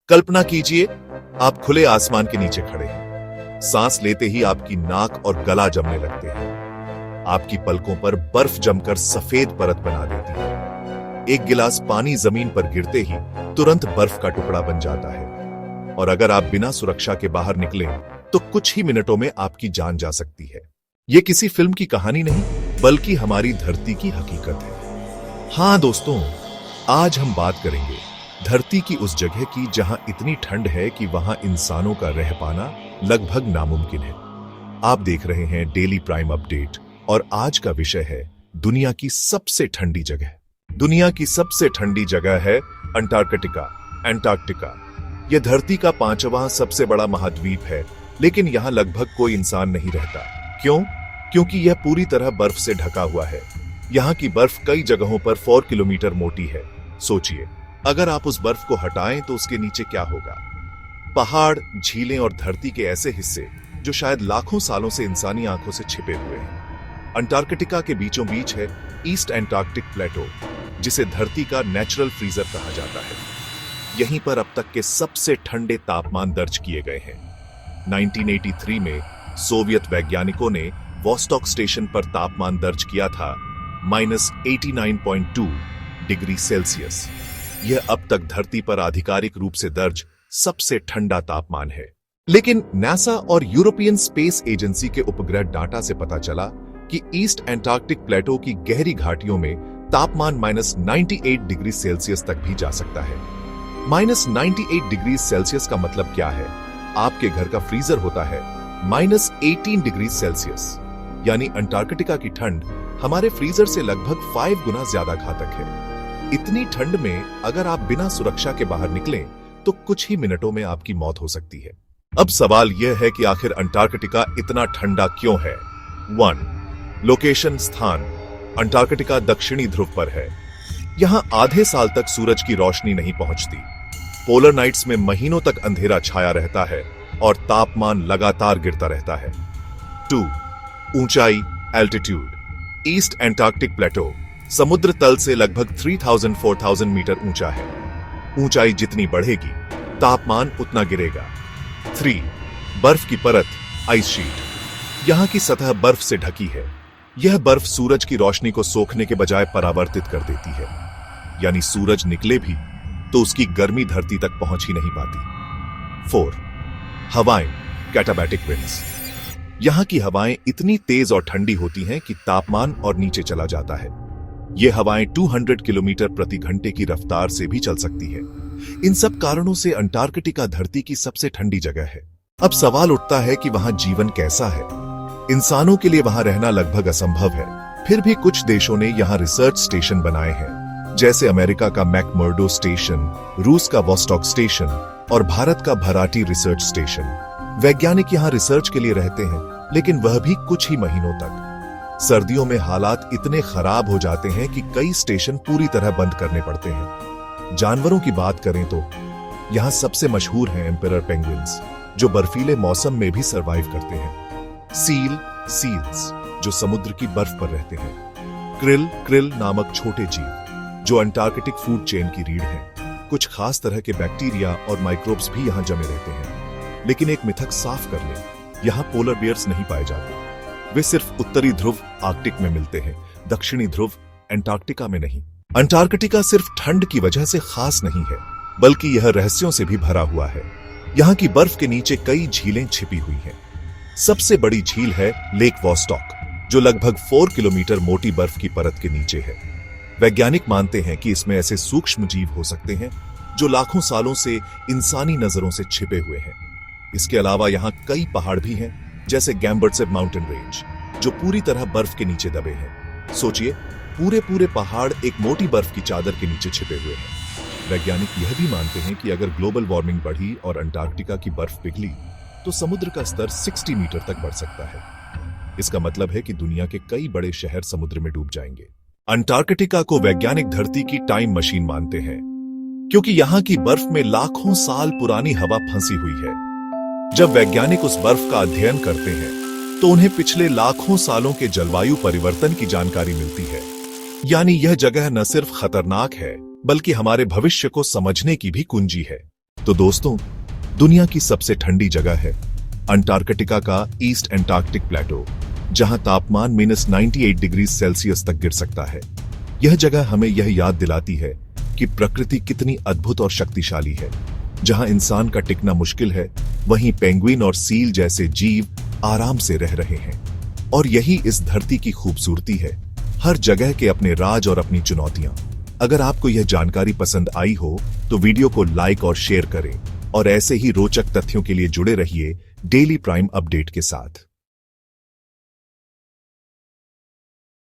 कल्पना कीजिए, आप खुले आसमान के नीचे खड़े हैं। सांस लेते ही आपकी नाक और गला जमने लगते हैं। आपकी पलकों पर बर्फ जमकर सफेद परत बना देती है। एक गिलास पानी जमीन पर गिरते ही तुरंत बर्फ का टुकड़ा बन जाता है। और अगर आप बिना सुरक्षा के बाहर निकलें, तो कुछ ही मिनटों में आपकी जान जा सकती है। यह किसी फिल्म की कहानी नहीं, बल्कि हमारी धरती की हकीकत है। हाँ दोस्तों, आज हम बात करेंगे धरती की उस जगह की जहां इतनी ठंड है कि वहां इंसानों का रह पाना लगभग नामुमकिन है। आप देख रहे हैं डेली प्राइम अपडेट और आज का विषय है दुनिया की सबसे ठंडी जगह। दुनिया की सबसे ठंडी जगह है अंटार्कटिका। एंटार्क्टिका यह धरती का 5वां सबसे बड़ा महाद्वीप है, लेकिन यहां लगभग कोई इंसान नहीं रहता। क्यों? क्योंकि यह पूरी तरह बर्फ से ढका हुआ है। यहां की बर्फ कई जगहों पर 4 किलोमीटर मोटी है। सोचिए, अगर आप उस बर्फ को हटाएं तो उसके नीचे क्या होगा? पहाड़, झीलें और धरती के ऐसे हिस्से जो शायद लाखों सालों से इंसानी आंखों से छिपे हुए हैं। अंटार्कटिका के बीचों बीच है ईस्ट एंटार्क्टिक प्लेटो, जिसे धरती का नेचुरल फ्रीजर कहा जाता है। यहीं पर अब तक के सबसे ठंडे तापमान दर्ज किए गए हैं। 1983 में सोवियत वैज्ञानिकों ने वोस्टॉक स्टेशन पर तापमान दर्ज किया था -89.2 डिग्री सेल्सियस। यह अब तक धरती पर आधिकारिक रूप से दर्ज सबसे ठंडा तापमान है। लेकिन नासा और यूरोपियन स्पेस एजेंसी के उपग्रह डाटा से पता चला कि ईस्ट एंटार्क्टिक प्लेटो की गहरी घाटियों में तापमान -98 डिग्री सेल्सियस तक भी जा सकता है। -98 डिग्री सेल्सियस का मतलब क्या है? आपके घर का फ्रीजर होता है -18 डिग्री सेल्सियस। यानी अंटार्कटिका की ठंड हमारे फ्रीजर से लगभग 5 गुना ज्यादा घातक है। इतनी ठंड में अगर आप बिना सुरक्षा के बाहर निकलें, तो कुछ ही मिनटों में आपकी मौत हो सकती है। अब सवाल यह है कि आखिर अंटार्कटिका इतना ठंडा क्यों है? 1. लोकेशन, स्थान। अंटार्कटिका दक्षिणी ध्रुव पर है। यहां आधे साल तक सूरज की रोशनी नहीं पहुंचती। पोलर नाइट्स में महीनों तक अंधेरा छाया रहता है और तापमान लगातार गिरता रहता है। 2. ऊंचाई, एल्टीट्यूड। ईस्ट एंटार्क्टिक प्लेटो समुद्र तल से लगभग 3000-4000 मीटर ऊंचा है। ऊंचाई जितनी बढ़ेगी, तापमान उतना गिरेगा। 3. बर्फ की परत, आइस शीट। यहां की सतह बर्फ से ढकी है। यह बर्फ सूरज की रोशनी को सोखने के बजाय परावर्तित कर देती है। यानी सूरज निकले भी तो उसकी गर्मी धरती तक पहुंच ही नहीं पाती। 4. हवाएं, कैटाबैटिक विंड्स। यहां की हवाएं इतनी तेज और ठंडी होती हैं कि तापमान और नीचे चला जाता है। ये हवाएं 200 किलोमीटर प्रति घंटे की रफ्तार से भी चल सकती है। इन सब कारणों से अंटार्कटिका धरती की सबसे ठंडी जगह है। अब सवाल उठता है कि वहां जीवन कैसा है? इंसानों के लिए वहां रहना लगभग असंभव है। फिर भी कुछ देशों ने यहां रिसर्च स्टेशन बनाए हैं, जैसे अमेरिका का मैकमर्डो स्टेशन, रूस का वोस्टॉक स्टेशन और भारत का भराटी रिसर्च स्टेशन। वैज्ञानिक यहां रिसर्च के लिए रहते हैं, लेकिन वह भी कुछ ही महीनों तक। सर्दियों में हालात इतने खराब हो जाते हैं कि कई स्टेशन पूरी तरह बंद करने पड़ते हैं। जानवरों की बात करें तो यहां सबसे मशहूर हैं एम्पेरर पेंगुइन्स, जो बर्फीले मौसम में भी सरवाइव करते हैं। सील्स, जो समुद्र की बर्फ पर रहते हैं। क्रिल नामक छोटे जीव, जो अंटार्कटिक फूड चेन की रीढ़ हैं। कुछ खास तरह के बैक्टीरिया और माइक्रोब्स भी यहां जमे रहते हैं। लेकिन एक मिथक साफ कर लें, यहां पोलर बियर्स नहीं पाए जाते। वे सिर्फ उत्तरी ध्रुव आर्कटिक में मिलते हैं, दक्षिणी ध्रुव एंटार्क्टिका में नहीं। अंटार्कटिका सिर्फ ठंड की वजह से खास नहीं है, बल्कि यह रहस्यों से भी भरा हुआ है। यहाँ की बर्फ के नीचे कई झीलें छिपी हुई हैं। सबसे बड़ी झील है लेक वोस्टॉक, जो लगभग 4 किलोमीटर मोटी बर्फ की परत के नीचे है। वैज्ञानिक मानते हैं कि इसमें ऐसे सूक्ष्म जीव हो सकते हैं जो लाखों सालों से इंसानी नजरों से छिपे हुए हैं। इसके अलावा यहाँ कई पहाड़ भी हैं, जैसे गैम्बर्ट्सेव माउंटेन रेंज, जो पूरी तरह बर्फ के नीचे दबे हैं। सोचिए, पूरे पहाड़ एक मोटी बर्फ की चादर के नीचे छिपे हुए हैं। वैज्ञानिक यह भी मानते हैं कि अगर ग्लोबल वार्मिंग बढ़ी और अंटार्कटिका की बर्फ पिघली, तो समुद्र का स्तर 60 मीटर तक बढ़ सकता है। इसका मतलब है कि दुनिया के कई बड़े शहर समुद्र में डूब जाएंगे। अंटार्कटिका को वैज्ञानिक धरती की टाइम मशीन मानते हैं, क्योंकि यहाँ की बर्फ में लाखों साल पुरानी हवा फंसी हुई है। जब वैज्ञानिक उस बर्फ का अध्ययन करते हैं, तो उन्हें पिछले लाखों सालों के जलवायु परिवर्तन की जानकारी मिलती है। यानी यह जगह न सिर्फ खतरनाक है, बल्कि हमारे भविष्य को समझने की भी कुंजी है। तो दोस्तों, दुनिया की सबसे ठंडी जगह है अंटार्कटिका का ईस्ट एंटार्क्टिक प्लेटो, जहां तापमान -98 डिग्री सेल्सियस तक गिर सकता है। यह जगह हमें यह याद दिलाती है कि प्रकृति कितनी अद्भुत और शक्तिशाली है। जहां इंसान का टिकना मुश्किल है, वहीं पेंगुइन और सील जैसे जीव आराम से रह रहे हैं। और यही इस धरती की खूबसूरती है, हर जगह के अपने राज और अपनी चुनौतियां। अगर आपको यह जानकारी पसंद आई हो तो वीडियो को लाइक और शेयर करें और ऐसे ही रोचक तथ्यों के लिए जुड़े रहिए डेली प्राइम अपडेट के साथ।